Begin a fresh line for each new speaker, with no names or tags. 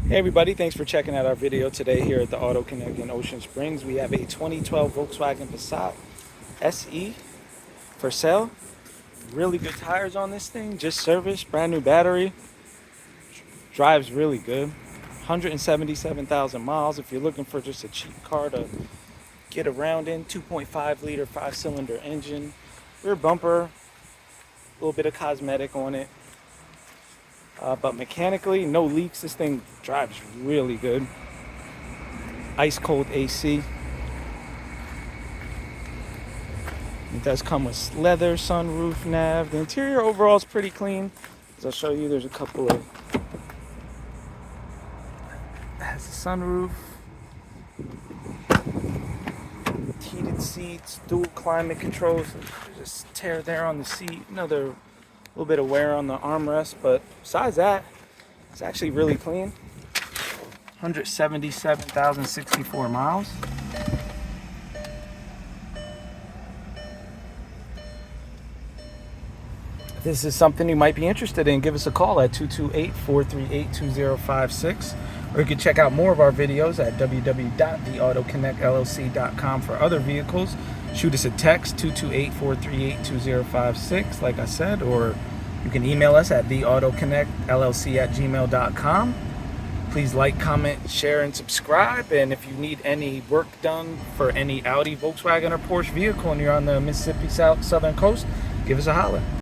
Hey everybody, thanks for checking out our video today here at the Auto Connect in Ocean Springs. We have a 2012 Volkswagen Passat SE for sale. Really good tires on this thing, just serviced, brand new battery. Drives really good. 177,000 miles. If you're looking for just a cheap car to get around in, 2.5 liter 5-cylinder engine, rear bumper, a little bit of cosmetic on it. But mechanically, no leaks. This thing drives really good. Ice cold AC. It does come with leather, sunroof, nav. The interior overall is pretty clean. As I'll show you, there's a couple of... It has a sunroof, heated seats, dual climate controls. There's a tear there on the seat. Another little bit of wear on the armrest, but besides that, it's actually really clean. 177,064 miles. If this is something you might be interested in, give us a call at 228-438-2056, or you can check out more of our videos at www.theautoconnectllc.com for other vehicles. Shoot us a text, 228-438-2056, like I said, or you can email us at theautoconnectllc@gmail.com. Please like, comment, share, and subscribe. And if you need any work done for any Audi, Volkswagen, or Porsche vehicle and you're on the Mississippi Southern coast, give us a holler.